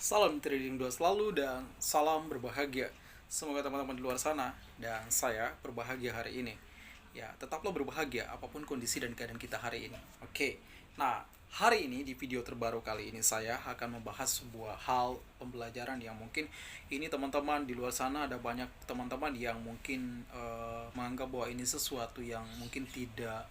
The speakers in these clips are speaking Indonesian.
Salam trading 2 selalu dan salam berbahagia. Semoga teman-teman di luar sana dan saya berbahagia hari ini. Ya, tetaplah berbahagia apapun kondisi dan keadaan kita hari ini. Oke. Nah, hari ini di video terbaru kali ini saya akan membahas sebuah hal pembelajaran yang mungkin ini teman-teman di luar sana ada banyak teman-teman yang mungkin menganggap bahwa ini sesuatu yang mungkin tidak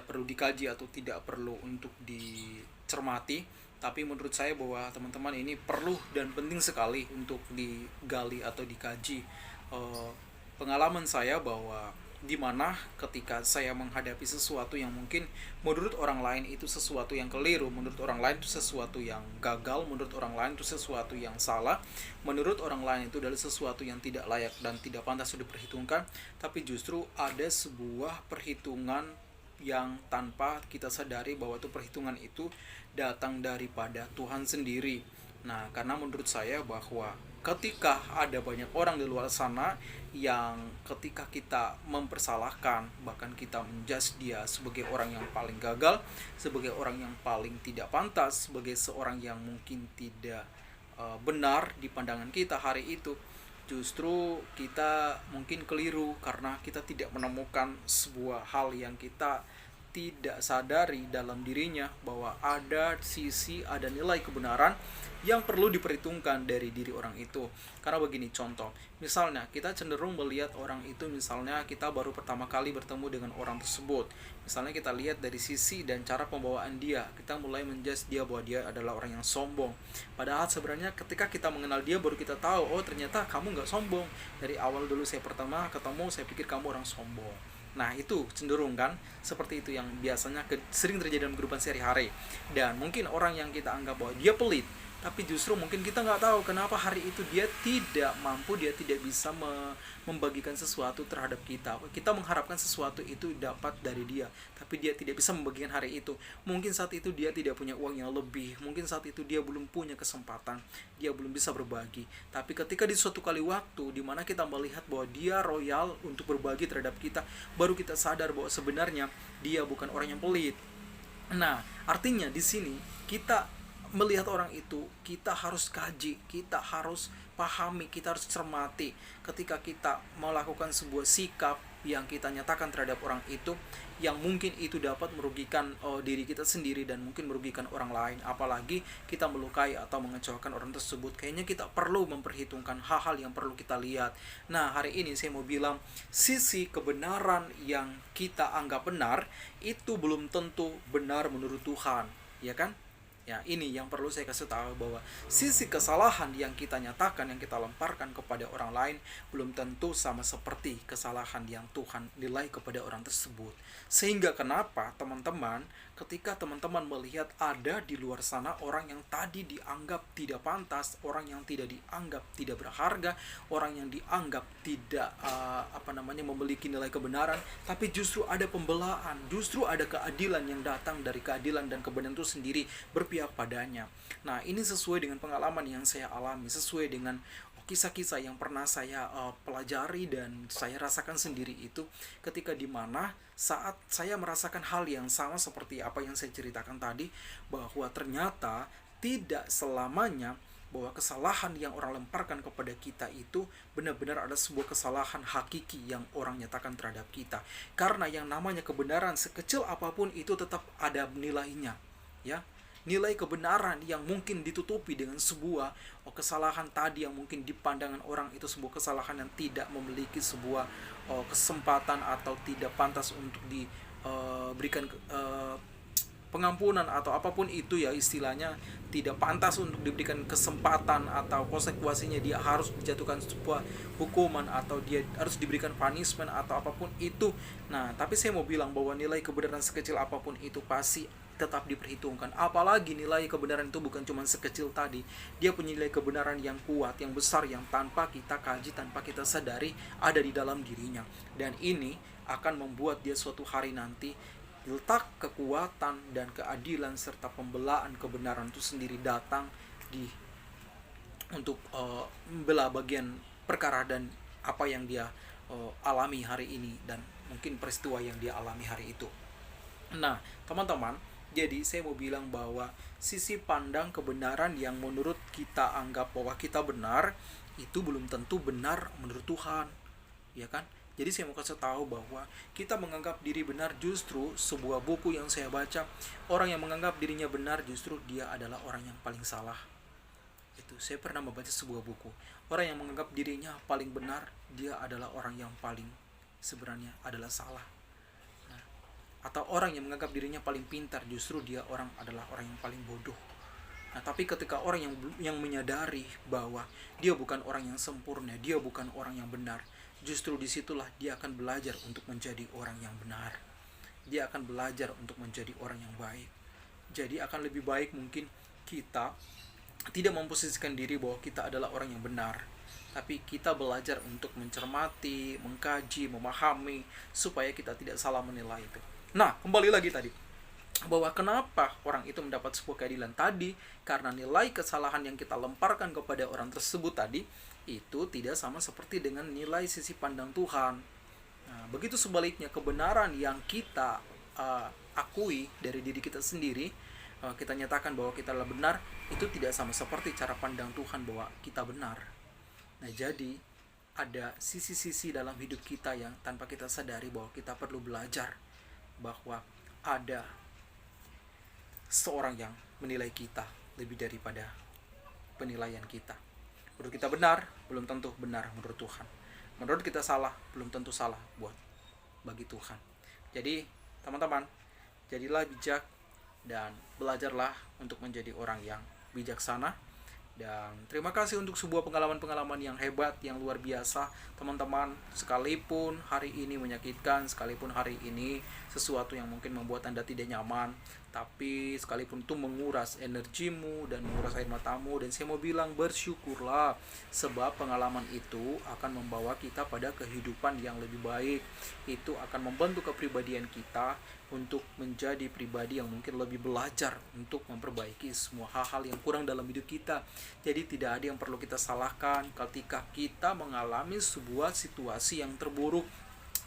perlu dikaji atau tidak perlu untuk dicermati, tapi menurut saya bahwa teman-teman ini perlu dan penting sekali untuk digali atau dikaji. Eh, Pengalaman saya bahwa dimana ketika saya menghadapi sesuatu yang mungkin menurut orang lain itu sesuatu yang keliru, menurut orang lain itu sesuatu yang gagal, menurut orang lain itu sesuatu yang salah, menurut orang lain itu adalah sesuatu yang tidak layak dan tidak pantas untuk diperhitungkan, tapi justru ada sebuah perhitungan yang tanpa kita sadari bahwa itu perhitungan itu datang daripada Tuhan sendiri. Nah, karena menurut saya bahwa ketika ada banyak orang di luar sana yang ketika kita mempersalahkan, bahkan kita menjudge dia sebagai orang yang paling gagal, sebagai orang yang paling tidak pantas, sebagai seorang yang mungkin tidak benar di pandangan kita hari itu, justru kita mungkin keliru karena kita tidak menemukan sebuah hal yang kita tidak sadari dalam dirinya bahwa ada sisi, ada nilai kebenaran yang perlu diperhitungkan dari diri orang itu. Karena begini contoh, misalnya kita cenderung melihat orang itu, misalnya kita baru pertama kali bertemu dengan orang tersebut, misalnya kita lihat dari sisi dan cara pembawaan dia, kita mulai menjudge dia bahwa dia adalah orang yang sombong. Padahal sebenarnya ketika kita mengenal dia baru kita tahu, oh ternyata kamu nggak sombong. Dari awal dulu saya pertama ketemu saya pikir kamu orang sombong. Nah itu cenderung kan seperti itu yang biasanya sering terjadi dalam kehidupan sehari-hari. Dan mungkin orang yang kita anggap bahwa dia pelit, tapi justru mungkin kita nggak tahu kenapa hari itu dia tidak mampu, dia tidak bisa membagikan sesuatu terhadap kita. Kita mengharapkan sesuatu itu dapat dari dia, tapi dia tidak bisa membagikan hari itu. Mungkin saat itu dia tidak punya uang yang lebih, mungkin saat itu dia belum punya kesempatan, dia belum bisa berbagi. Tapi ketika di suatu kali waktu di mana kita melihat bahwa dia royal untuk berbagi terhadap kita, baru kita sadar bahwa sebenarnya dia bukan orang yang pelit. Nah, artinya di sini kita melihat orang itu, kita harus kaji, kita harus pahami, kita harus cermati ketika kita melakukan sebuah sikap yang kita nyatakan terhadap orang itu, yang mungkin itu dapat merugikan diri kita sendiri dan mungkin merugikan orang lain, apalagi kita melukai atau mengecewakan orang tersebut. Kayaknya kita perlu memperhitungkan hal-hal yang perlu kita lihat. Nah, hari ini saya mau bilang sisi kebenaran yang kita anggap benar itu belum tentu benar menurut Tuhan, ya kan? Ya, ini yang perlu saya kasih tahu bahwa sisi kesalahan yang kita nyatakan, yang kita lemparkan kepada orang lain belum tentu sama seperti kesalahan yang Tuhan nilai kepada orang tersebut. Sehingga kenapa teman-teman, ketika teman-teman melihat ada di luar sana orang yang tadi dianggap tidak pantas, orang yang tidak dianggap tidak berharga, orang yang dianggap tidak memiliki nilai kebenaran, tapi justru ada pembelaan, justru ada keadilan yang datang dari keadilan dan kebenaran itu sendiri berpihak padanya. Nah, ini sesuai dengan pengalaman yang saya alami, sesuai dengan kisah-kisah yang pernah saya pelajari dan saya rasakan sendiri itu, ketika dimana saat saya merasakan hal yang sama seperti apa yang saya ceritakan tadi, bahwa ternyata tidak selamanya bahwa kesalahan yang orang lemparkan kepada kita itu benar-benar ada sebuah kesalahan hakiki yang orang nyatakan terhadap kita. Karena yang namanya kebenaran sekecil apapun itu tetap ada nilainya, ya. Nilai kebenaran yang mungkin ditutupi dengan sebuah kesalahan tadi yang mungkin di pandangan orang itu sebuah kesalahan yang tidak memiliki sebuah kesempatan atau tidak pantas untuk diberikan pengampunan atau apapun itu, ya istilahnya tidak pantas untuk diberikan kesempatan atau konsekuensinya dia harus dijatuhkan sebuah hukuman atau dia harus diberikan punishment atau apapun itu. Nah, tapi saya mau bilang bahwa nilai kebenaran sekecil apapun itu pasti tetap diperhitungkan. Apalagi nilai kebenaran itu bukan cuma sekecil tadi, dia punya nilai kebenaran yang kuat, yang besar, yang tanpa kita kaji, tanpa kita sadari ada di dalam dirinya. Dan ini akan membuat dia suatu hari nanti letak kekuatan dan keadilan serta pembelaan kebenaran itu sendiri datang di untuk membela bagian perkara dan apa yang dia alami hari ini dan mungkin peristiwa yang dia alami hari itu. Nah, teman-teman, Jadi saya mau bilang bahwa sisi pandang kebenaran yang menurut kita anggap bahwa kita benar, itu belum tentu benar menurut Tuhan, ya kan? Jadi saya mau kasih tahu bahwa kita menganggap diri benar, justru sebuah buku yang saya baca, orang yang menganggap dirinya benar justru dia adalah orang yang paling salah. Itu saya pernah membaca sebuah buku. Orang yang menganggap dirinya paling benar, dia adalah orang yang paling sebenarnya adalah salah. Nah, atau orang yang menganggap dirinya paling pintar, justru dia adalah orang yang paling bodoh. Nah, tapi ketika orang yang menyadari bahwa dia bukan orang yang sempurna, dia bukan orang yang benar, justru disitulah dia akan belajar untuk menjadi orang yang benar. Dia akan belajar untuk menjadi orang yang baik. Jadi akan lebih baik mungkin kita tidak memposisikan diri bahwa kita adalah orang yang benar, tapi kita belajar untuk mencermati, mengkaji, memahami, supaya kita tidak salah menilai itu. Nah, kembali lagi tadi, bahwa kenapa orang itu mendapat sebuah keadilan tadi, karena nilai kesalahan yang kita lemparkan kepada orang tersebut tadi, itu tidak sama seperti dengan nilai sisi pandang Tuhan. Nah, begitu sebaliknya, kebenaran yang kita akui dari diri kita sendiri, kita nyatakan bahwa kita adalah benar, itu tidak sama seperti cara pandang Tuhan bahwa kita benar. Nah, jadi ada sisi-sisi dalam hidup kita yang tanpa kita sadari bahwa kita perlu belajar bahwa ada seorang yang menilai kita lebih daripada penilaian kita. Menurut kita benar, belum tentu benar menurut Tuhan. Menurut kita salah, belum tentu salah bagi Tuhan. Jadi, teman-teman, jadilah bijak dan belajarlah untuk menjadi orang yang bijaksana. Dan terima kasih untuk sebuah pengalaman-pengalaman yang hebat, yang luar biasa, teman-teman. Sekalipun hari ini menyakitkan, sekalipun hari ini sesuatu yang mungkin membuat Anda tidak nyaman, tapi sekalipun itu menguras energimu dan menguras air matamu, dan saya mau bilang bersyukurlah, sebab pengalaman itu akan membawa kita pada kehidupan yang lebih baik. Itu akan membentuk kepribadian kita untuk menjadi pribadi yang mungkin lebih belajar untuk memperbaiki semua hal-hal yang kurang dalam hidup kita. Jadi tidak ada yang perlu kita salahkan ketika kita mengalami sebuah situasi yang terburuk.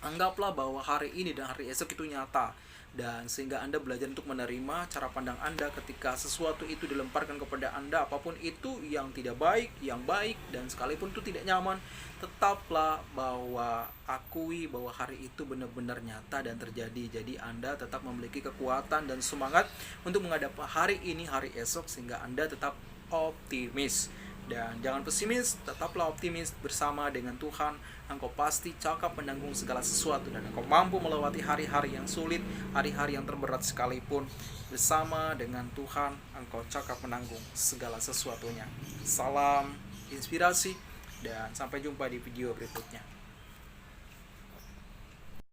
Anggaplah bahwa hari ini dan hari esok itu nyata, dan sehingga Anda belajar untuk menerima cara pandang Anda ketika sesuatu itu dilemparkan kepada Anda, apapun itu yang tidak baik, yang baik, dan sekalipun itu tidak nyaman, tetaplah bahwa akui bahwa hari itu benar-benar nyata dan terjadi. Jadi Anda tetap memiliki kekuatan dan semangat untuk menghadapi hari ini, hari esok, sehingga Anda tetap optimis. Dan jangan pesimis, tetaplah optimis. Bersama dengan Tuhan, engkau pasti cakap menanggung segala sesuatu, dan engkau mampu melewati hari-hari yang sulit, hari-hari yang terberat sekalipun. Bersama dengan Tuhan, engkau cakap menanggung segala sesuatunya. Salam inspirasi, dan sampai jumpa di video berikutnya.